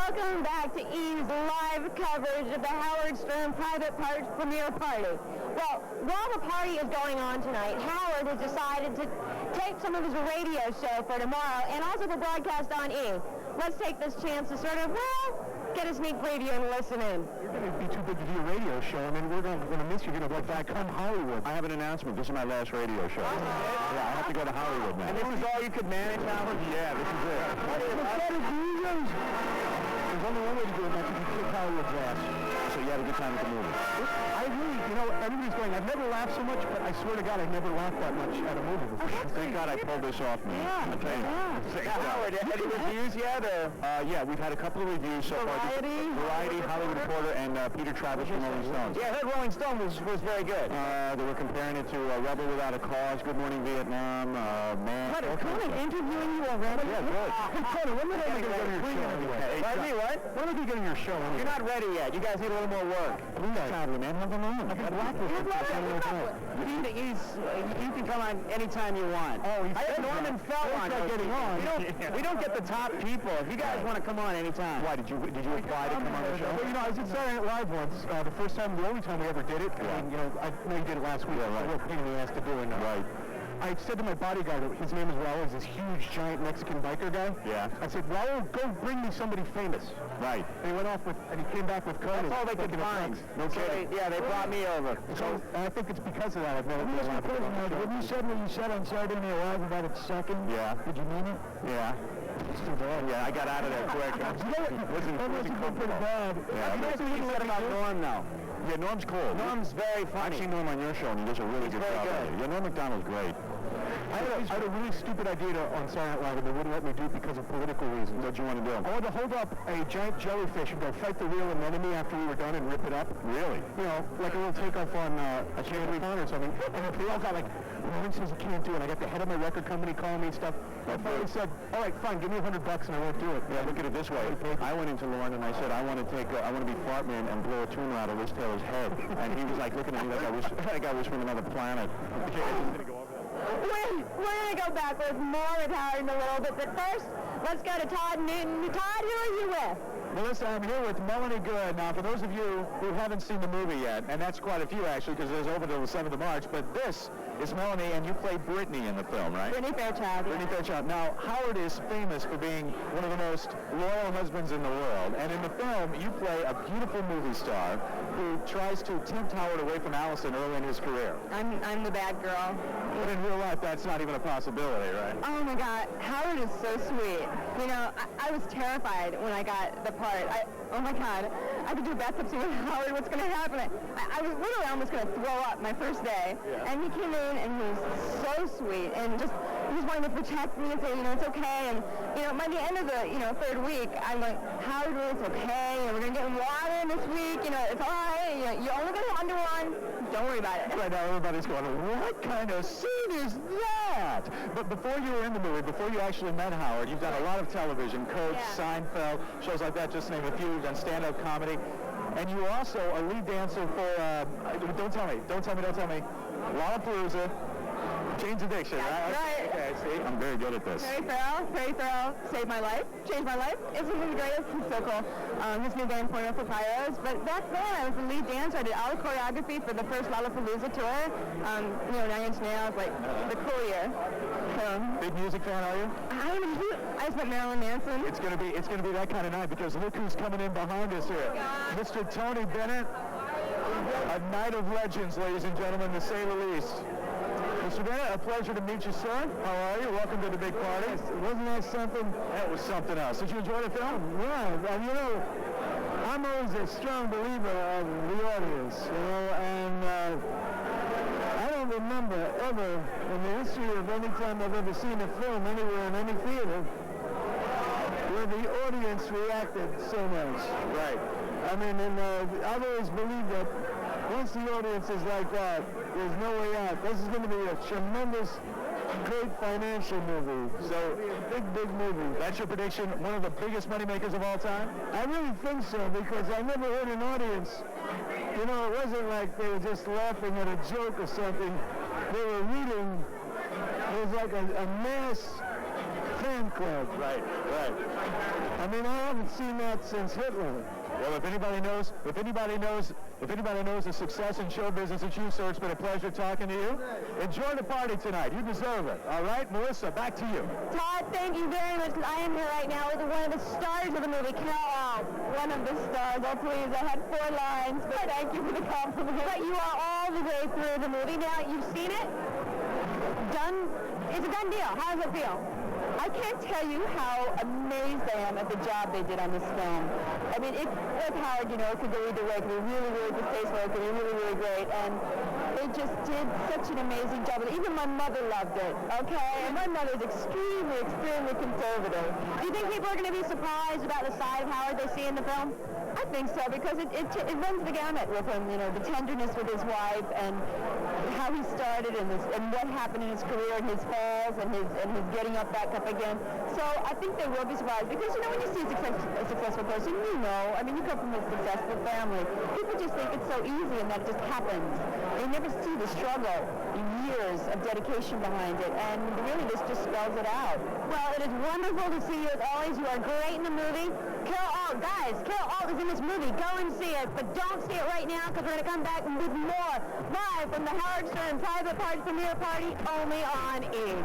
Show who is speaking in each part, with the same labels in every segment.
Speaker 1: Welcome back to Eve's live coverage of the Howard Stern Private Parts premiere party. Well, while the party is going on tonight, Howard has decided to tape some of his radio show for tomorrow and also for broadcast on E. Let's take this chance to sort of, get a sneak preview and listen in.
Speaker 2: You're going to be too big to do a radio show. I mean, we're going to miss you. You're going to go back home Hollywood. I have an announcement. This is my last radio show. Yeah, I have to go to Hollywood now. And this is all you could manage, Howard? Yeah, this is it. There's only one way to do it, and that's if you kick Hollywood's ass. So you had a good time at the movie. I really, everybody's going, I've never laughed so much, but I swear to God, I've never laughed that much at a movie before. Thank God I pulled this off, man. Yeah. I tell you. Yeah. Howard, any reviews yet? Yeah, we've had a couple of reviews so far. Variety, Hollywood Reporter, and Peter Travis from Rolling Stones. Yeah, I heard Rolling Stone was very good. They were comparing it to Rebel Without a Cause, Good Morning Vietnam, Man.
Speaker 1: What, is Conan interviewing you already?
Speaker 2: Yeah, good. Hey, Conan, when are they going to go to your show anyway? Pardon me, what? When are they getting your show anyway? You're not ready yet. You guys need a little more work. Please, Traveler, man. Have them on. You can come on anytime you want. Oh, I have Norman Fell on. We don't get the top people. If you guys want to come on anytime. Why, did you apply to come on the show? Well, I was at Saturday Night Live once. The only time we ever did it. Yeah. And, I know you did it last week. Yeah, right. It was a real pain in the ass to do it. Right. I said to my bodyguard, his name is Raul, he's this huge, giant Mexican biker guy. Yeah. I said, Raul, go bring me somebody famous. Right. And he went off and he came back with Conan. That's all they could find. No kidding. They brought me over. So I think it's because of that I've never been allowed to go. When you said what you said on Saturday Night Live about it second, did you mean it? Yeah. It's too bad. Yeah, I got out of there quick. It wasn't pretty bad. Yeah. You guys wouldn't let about Norm now. Yeah, Norm's cool. Norm's very funny. I've seen Norm on your show, and he does a really good job. Yeah, Norm Macdonald's great. I had a really stupid idea on Saturday Night Live, and they wouldn't let me do it because of political reasons. What'd you want to do? I wanted to hold up a giant jellyfish and go fight the real anemone after we were done and rip it up. Really? Like a little takeoff on a Chandler Con or something. And if they all got like, Lauren says I can't do it. I got the head of my record company calling me and stuff. I finally said, all right, fine, give me $100 and I won't do it. Yeah, look at it this way. I went into Lauren and I said, I want to be Fartman and blow a tumor out of Liz Taylor's head. And he was like looking at me like I was from another planet.
Speaker 1: We're going to go back with more with Howard in a little bit, but first, let's go to Todd Newton. Todd, who are you with?
Speaker 2: Melissa, I'm here with Melanie Good. Now, for those of you who haven't seen the movie yet, and that's quite a few actually, because it's over till the 7th of March, but this is Melanie, and you play Brittany in the film, right?
Speaker 1: Brittany Fairchild.
Speaker 2: Brittany Fairchild. Now, Howard is famous for being one of the most loyal husbands in the world, and in the film, you play a beautiful movie star who tries to tempt Howard away from Allison early in his career.
Speaker 1: I'm the bad girl.
Speaker 2: But in real life, that's not even a possibility, right?
Speaker 1: Oh my God, Howard is so sweet. I was terrified when I got the part. Oh my God, I had to do a bathtub scene with Howard. What's going to happen? I was literally almost going to throw up my first day. Yeah. And he came in and he was so sweet and just he was wanting to protect me and say, it's okay. And by the end of the third week, I'm like, Howard, it's okay. We're going to get water in this week. It's all right. You're only going to under one. Don't worry about it.
Speaker 2: Right now, everybody's going, what kind of scene is that? But before you were in the movie, before you actually met Howard, you've done a lot of television, Coach, Seinfeld, shows like that, just to name a few. You've done stand-up comedy. And you were also a lead dancer for, don't tell me, Lollapalooza, Jane's Addiction, right? Okay, see, I'm very good at this.
Speaker 1: Very thorough, saved my life, changed my life. It's one of the greatest, it's so cool. His new game, Porno for Pyros. But back then, I was the lead dancer. I did all the choreography for the first Lollapalooza tour. 9 Inch Nails, like the cool year. So,
Speaker 2: big music fan, are you?
Speaker 1: I just met Marilyn Manson.
Speaker 2: It's gonna be that kind of night because look who's coming in behind us here. Mr. Tony Bennett, a night of legends, ladies and gentlemen, to say the least. Mr. Bennett, a pleasure to meet you, sir. How are you? Welcome to the big party. Wasn't that something? That was something else. Did you enjoy the film? Yeah. I'm always a strong believer of the audience, and I don't remember ever in the history of any time I've ever seen a film anywhere in any theater where the audience reacted so much. Right. I mean, I've always believed that once the audience is like that, there's no way out. This is going to be a tremendous, great financial movie. So, a big movie. That's your prediction? One of the biggest moneymakers of all time? I really think so, because I never heard an audience. It wasn't like they were just laughing at a joke or something. They were reading. It was like a mass fan club.
Speaker 3: Right.
Speaker 2: I mean, I haven't seen that since Hitler. Well, if anybody knows the success in show business that you, sir, it's been a pleasure talking to you. Enjoy the party tonight. You deserve it. All right, Melissa, back to you.
Speaker 1: Todd, thank you very much, because I am here right now with one of the stars of the movie, Carol. One of the stars. Oh, please, I had 4 lines, but thank you for the compliment. But you are all the way through the movie. Now, you've seen it. Done. It's a done deal. How does it feel? I can't tell you how amazed I am at the job they did on this film. I mean, it was hard, you know, it could go either way. It could be really, really distasteful. It could be really, really great. And they just did such an amazing job. Even my mother loved it, okay? And my mother's extremely, extremely conservative. Do you think people are going to be surprised about the side of Howard they see in the film? I think so, because it runs the gamut with him, you know, the tenderness with his wife and how he started and what happened in his career and his falls and his getting up back up again. So I think they will be surprised, because, you know, when you see a successful person, you know, I mean, you come from a successful family. People just think it's so easy and that it just happens. They never see the struggle, years of dedication behind it, and really this just spells it out. Well, it is wonderful to see you as always. You are great in the movie. Carol Alt, guys, Carol Alt is in this movie. Go and see it, but don't see it right now, because we're going to come back with more live from the Howard Stern Private Party premiere party only on E!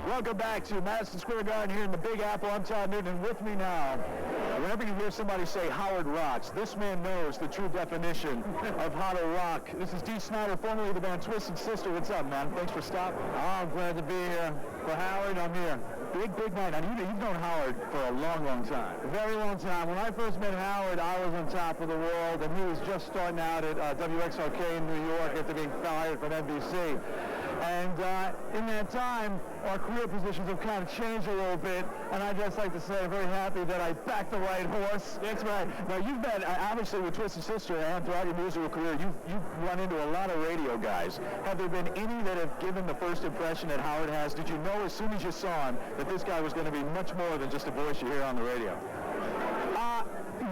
Speaker 2: Welcome back to Madison Square Garden here in the Big Apple. I'm Todd Newton, and with me now, whenever you hear somebody say Howard rocks, this man knows the true definition of how to rock. This is Dee Snider, formerly of the band Twisted Sister. What's up, man? Thanks for stopping. Oh, I'm glad to be here. For Howard, I'm here. Big night. And you've known Howard for a long, long time. A very long time. When I first met Howard, I was on top of the world, and he was just starting out at WXRK in New York after being fired from NBC. And in that time, our career positions have kind of changed a little bit, and I'd just like to say I'm very happy that I backed the right horse. That's right. Now, you've been, obviously, with Twisted Sister and throughout your musical career, you've run into a lot of radio guys. Have there been any that have given the first impression that Howard has? Did you know as soon as you saw him that this guy was going to be much more than just a voice you hear on the radio?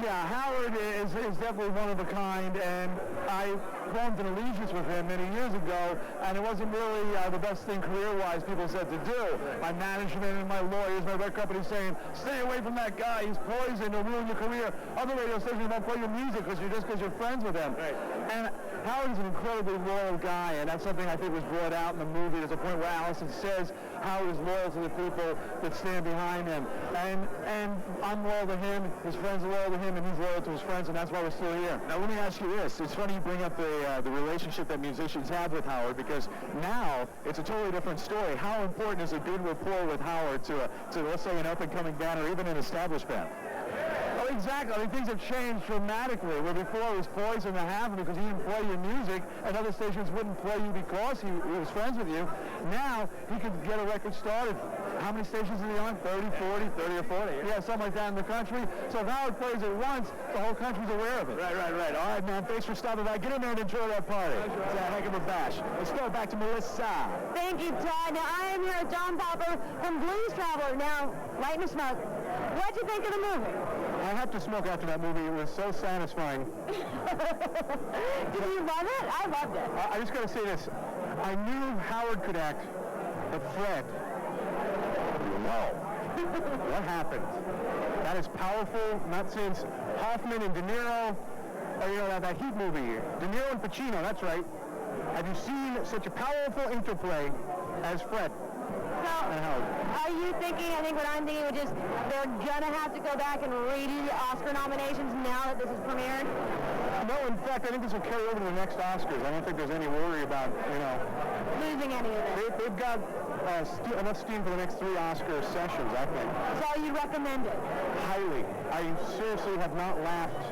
Speaker 2: Yeah, Howard is definitely one of a kind, and I formed an allegiance with him many years ago, and it wasn't really the best thing career-wise people said to do. My management and my lawyers, my record company saying, stay away from that guy, he's poison, he'll ruin your career. Other radio stations won't play your music because you're friends with him. Right. And Howard's an incredibly loyal guy, and that's something I think was brought out in the movie. There's a point where Allison says Howard is loyal to the people that stand behind him. And I'm loyal to him, his friends are loyal to him, and he's loyal to his friends, and that's why we're still here. Now, let me ask you this. It's funny you bring up the relationship that musicians have with Howard, because now it's a totally different story. How important is a good rapport with Howard to let's say, an up-and-coming band or even an established band? Oh, exactly. I mean, things have changed dramatically. Where before it was poison to have him because he didn't play your music, and other stations wouldn't play you because he was friends with you. Now, he could get a record started. How many stations is he on? 30, 40? 30 or 40. Yeah, something like that in the country. So if Howard plays it once, the whole country's aware of it. Right. All right, man, thanks for stopping by. Get in there and enjoy that party. It's a heck of a bash. Let's go back to Melissa.
Speaker 1: Thank you, Todd. Now, I am here with John Popper from Blues Traveler. Now, light and smoke. What'd you think of the movie?
Speaker 2: I have to smoke after that movie. It was so satisfying.
Speaker 1: Did you love it? I loved it.
Speaker 2: I just got to say this. I knew Howard could act, but Fred, no. What happened? That is powerful, not since Hoffman and De Niro, or that Heat movie. De Niro and Pacino, that's right. Have you seen such a powerful interplay as Fred?
Speaker 1: So, are you thinking, I think what I'm thinking, they're going to have to go back and redo the Oscar nominations now that this is premiered?
Speaker 2: No, in fact, I think this will carry over to the next Oscars. I don't think there's any worry about,
Speaker 1: losing any of it.
Speaker 2: They've got enough steam for the next 3 Oscar sessions, I think.
Speaker 1: So you recommend it?
Speaker 2: Highly. I seriously have not laughed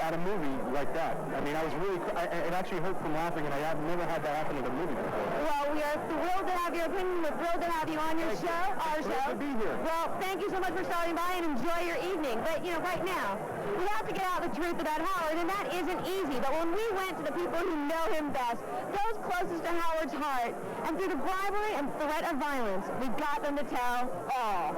Speaker 2: at a movie like that. I mean, I was really, it actually hurt from laughing, and I have never had that happen at a movie before.
Speaker 1: Well, we are thrilled to have your opinion. We're thrilled to have you on your show, our show.
Speaker 2: Great to be here.
Speaker 1: Well, thank you so much for stopping by, and enjoy your evening. But, you know, right now, we have to get out the truth about Howard, and that isn't easy. But when we went to the people who know him best, those closest to Howard's heart, and through the bribery and threat of violence, we got them to tell all.